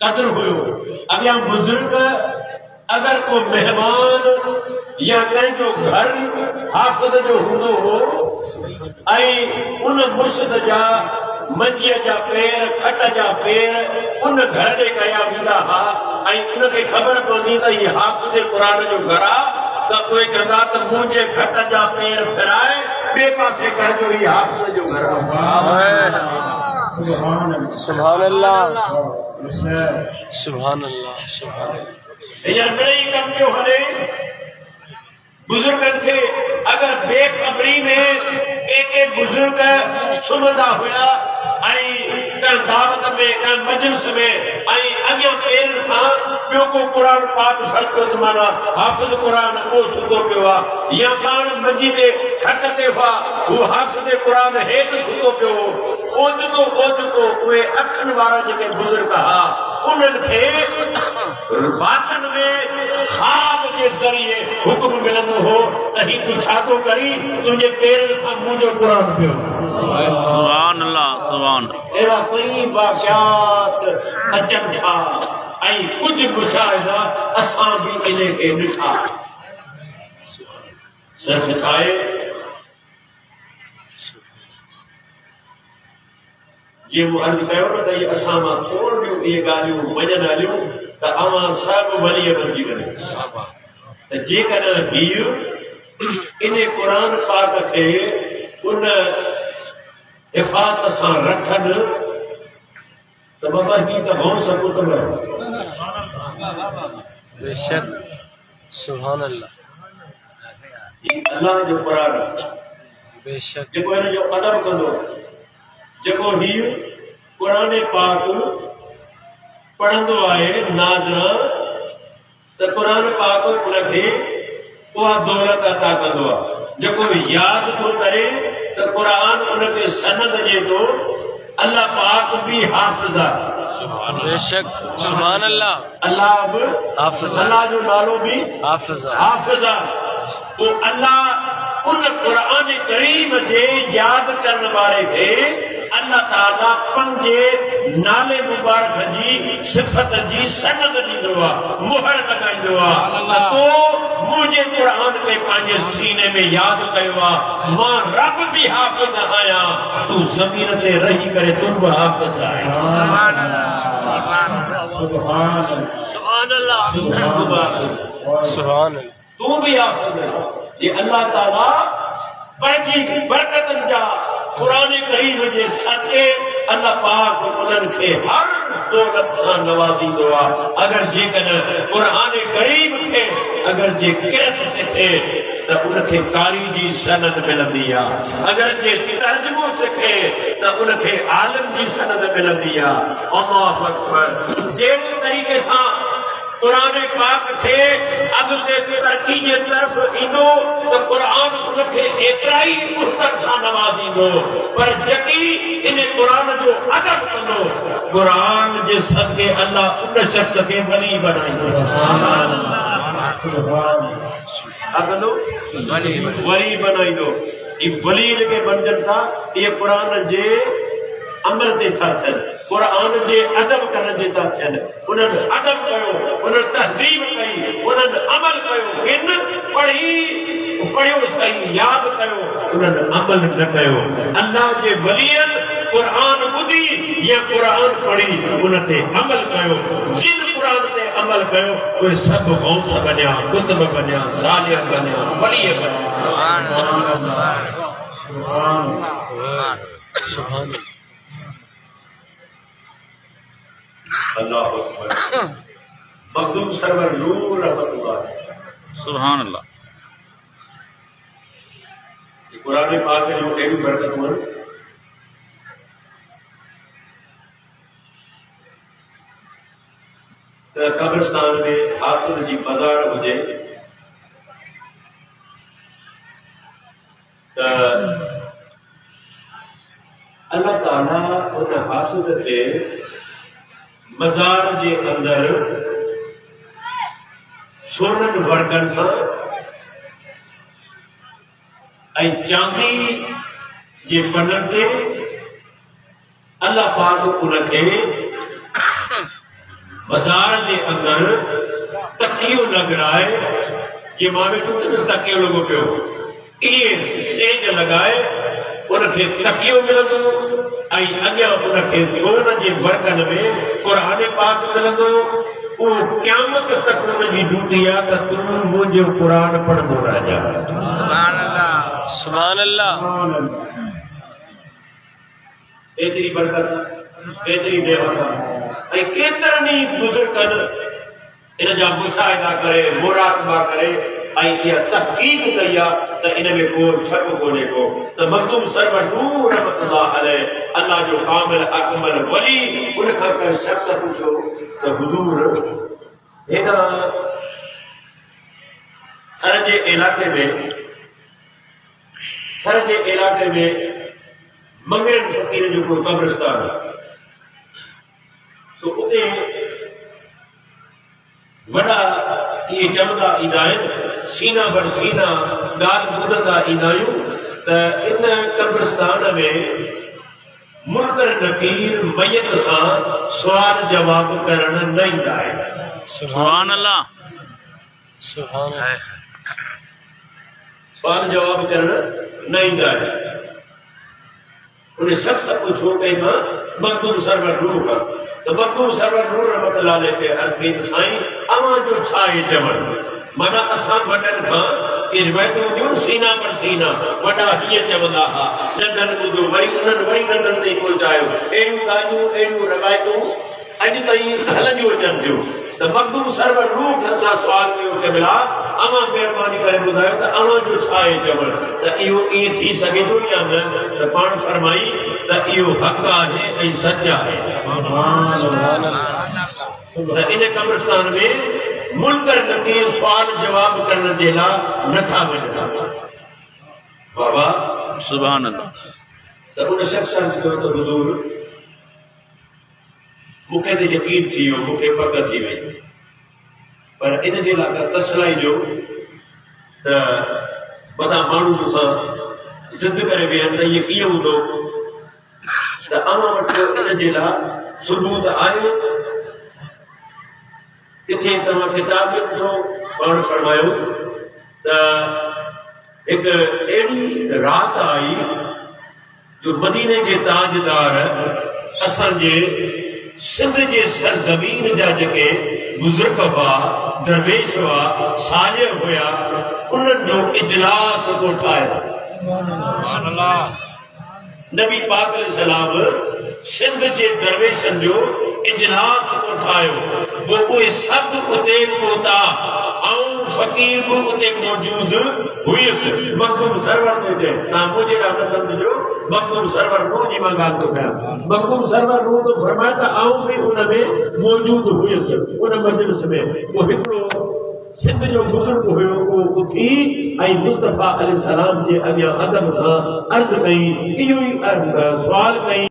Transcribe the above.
कदर हुयो। अॻियां बुजुर्ग अगर को मेहमान या कंहिंजो घर हाफ़िज़ जो हूंदो हो ऐं उन मुर्शिद जा मंजीअ जा पेर खट जा पेर उन घर ॾे कया वेंदा हा ऐं उनखे ख़बर पवंदी त हीउ हाफ़िज़ क़ुरान जो घर आहे त उहे चवंदा त मुंहिंजे खट जा पेर फिराए ॿिए पासे घर जो हीउ हाफ़िज़ जो घर आहे। सुभान अल्लाह सुभान अल्लाह सुभान अल्लाह। हींअर मिड़ई कम पियो हले बुजुर्गनि खे अगर बेख़बरी में के बुजुर्ग सुम्हंदा हुया ऐं कंहिं दावत में कंहिं मजलिस में ऐं अॻियां पेरनि खां ॿियो को क़ुरान पाक ख़र्च माना हाफ़िज़ क़ुरान को सुतो पियो आहे या पाण मंजी ते खट ते हुआ हू हाफ़िज़ क़ुरान हेठि सुतो पियो हो ओचितो ओचितो उहे अखियुनि वारा जेके बुजुर्ग हुआ उन्हनि खे बातन में ख़्वाब के ज़रिए हुक्म मिलंदो हो त ही तू छा थो करी तुंहिंजे पेरनि खां मुंहिंजो क़ुरान पियो। सुभान अल्लाह सुभान। अहिड़ा कई वाक़ियात अचनि था ऐं कुझु मुशाहिदा असां बि इन खे ॾिठा। सच छा आहे जीअं मूं अर्ज़ु कयो न त इहे असां मां थोरियूं इहे ॻाल्हियूं मञनि हलियूं त अवां सभु वलीअ बणिजी वञे त जेकॾहिं हीउ इन क़ुरान पाक खे उन हिफ़ाज़त सां रखनि त बाबा हीअ त हो सबूत में बेशक सुभान अल्लाह अल्लाह जो क़ुरान बेशक जेको हिन जो अदब कंदो जेको हीउ क़ुरान पाक पढ़ंदो आहे नाज़रा त क़ुरान पाक उनखे उहा दौलत अता कंदो आहे जेको यादि थो करे त क़ुरान उनखे सनद ॾिए थो अल्लाह पाक भी हाफ़िज़ आहे। बेशक सुभान अल्लाह अल्लाह बि हाफ़िज़ अल्लाह जो नालो भी हाफ़िज़ हाफ़िज़ आहे। पोइ अल्लाह उन क़ुरान करीम जे यादि करण वारे खे अल्लाह ताला पंहिंजे नाले मुबारक जी सिफ़त जी सनद ॾींदो आहे मुहर लॻाईंदो आहे त तो मुंहिंजे क़ुरान खे पंहिंजे सीने में यादि कयो आहे मां रब बि हाफ़िज़ आहियां तूं ज़मीन ते रही करे तूं बि हाफ़िज़ आहीं। सुभान अल्लाह सुभान तूं भी हाफ़िज़ आहीं। ये अल्लाह ताला पंहिंजी बरकतनि जा क़ुरान करीम जे सदके अल्लाह पाक उन्हनि खे हर दौलत सां नवाज़ींदो आहे अगर जेकॾहिं क़ुरान करीम खे अगर जे किरत सिखे त उनखे कारी जी सनद मिलंदी आहे अगर जे तर्जुमो सिखे त उनखे आलिम जी सनद मिलंदी आहे। अल्लाहु अकबर जहिड़े तरीक़े सां क़ुरान पाक खे अॻिते तरक़ी जे तरफ़ ईंदो त क़ुरान उनखे एतिरा ई मुहतत सां नवाज़ींदो पर जॾहिं इन क़ुरान जो अदब कंदो क़ुरान जे सदके अल्लाह उन शख़्स खे वली बनाईंदो वली बनाईंदो। ई वली के बणजनि था इहे क़ुरान जे अमल ते था थियनि क़ुरान जे अदब करण जे था थियनि उन्हनि अदब कयो उन्हनि तहज़ीब कई उन्हनि अमल कयो हिन पढ़ियो सही यादि कयो उन्हनि अमल न कयो। अल्लाह जे वलियनि क़ुरान ॿुधी या क़ुरान पढ़ी उन ते अमल कयो जिन क़ुरान ते अमल कयो उहे सभु गौस बनिया कुतुब बनिया सालिह बनिया वली बनिया। सुभान अल्लाह अकबर मखदूम सरवर नूर रहमतुल्लाह सुभान अल्लाह। कुरान पाक जो एॾी बरकत हुई त कब्रिस्तान में हाफ़िज़ जी मज़ार हुजे त अल्लाह ताला उन हाफ़िज़ खे मज़ार जे अंदर सोननि वर्गनि सां ऐं चांदी जे पननि ते अल्लाह पाक उनखे बाजार के अंदर तकियो लग रहा है जे मावे टूटे तकियो लॻो पियो ये सेज लगाए उनखे तकियो मिलंदो ऐं अॻियां उनखे सोन जे बर्तन में क़ुरान पाक मिलंदो वो क़यामत तक उनजी ड्यूटी आहे त तूं मुंहिंजो क़ुरान पढ़ंदो रहिजा। सुभान अल्लाह। एतिरी बरकत एतिरी नेमत ऐं केतिरनि ई बुज़ुर्गनि इन जा मुशाहिदा करे मुराक़बा करे ऐं इहा तहक़ीक़ कई आहे त इन में को शक कोन्हे को त मखदूम सरवर नूर रहमतुल्लाह अलैह अल्लाह जो कामिल अकमल वली उन खां कंहिं शख़्स पुछो त हुज़ूर हिन थर जे इलाके में मंगरनि फ़क़ीर जो कोई कब्रिस्तान तो उते वॾा इहे चवंदा ईंदा आहिनि सीना बर सीना ॻाल्हि ॿुधंदा ईंदा आहियूं त इन कब्रिस्तान में मुनकर नकीर मयत सां सुवाल जवाब करण न ईंदा आहिनि। सुभान अल्लाह। सुभान अल्लाह। सुवाल जवाब करण न ईंदा आहिनि। उन शख्स पुछो कई मां मखदूम सरवर नूर खां त मखदूम सरवर नूर रहमतुल्लाह अलैह खे अर्ज़ कई त साईं अवां जो छा आहे चवण माना असां वॾनि खां के रिवायतूं ॾियूं सीना पर सीना वॾा हीअं चवंदा हुआ नंढनि ॿुधो वरी उन्हनि वरी नंढनि ते पहुचायो अहिड़ियूं ॻाल्हियूं अहिड़ियूं रिवायतूं अॼु ताईं हलंदियूं अचनि थियूं त मखदूम सरवर नूर सां सुवाल कयो कि बिला अवां महिरबानी करे ॿुधायो त अवां जो छा आहे चवण त इहो ईअं थी सघे थो या न त पाण फरमाई त इहो हक़ आहे ऐं सच आहे। त इन कब्रिस्तान में मुनकर नकीर सुवाल जवाब करण जे लाइ नथा वञनि बाबा। सुभान अल्लाह। त उन शख़्स अर्ज़ कयो त हुज़ूर मूंखे त यकीन थी वियो मूंखे पक थी वई पर इन जे लाइ तसलाई जो त वॾा माण्हू मूंसां ज़िद करे विया त इहो कीअं हूंदो त अवां वटि इन जे लाइ सबूत आहे किथे तव्हां किताब में ॿुधो पाण फरमायो त हिकु अहिड़ी राति आई जो मदीने जे ताजदार असांजे सिंध जे सरज़मीन जा जेके बुज़ुर्ग हुआ दरवेश हुआ सालिह हुया उन्हनि जो इजलास को ठाहियो। नबी पाक अलैहिस्सलाम सिंध जे दरवेशनि जो इजलास को ठाहियो वो उहे सभु उते पहुता ऐं फ़क़ीर बि उते मौजूद हुयुसि। मखदूम सरवर थो चए तव्हां मुंहिंजे लाइ न सम्झो मखदूम सरवर नूर जी मां ॻाल्हि थो कयां। मखदूम सरवर नूर तो फरमाए त आऊं बि उन में मौजूद हुयुसि उन मजलिस में। वो हिकिड़ो सिंध जो बुज़ुर्ग हुयो उहो उथी ऐं मुस्तफ़ा अलैहिस्सलाम जे अॻियां अदब सां अर्ज़ कई इहो ई सुवाल कई।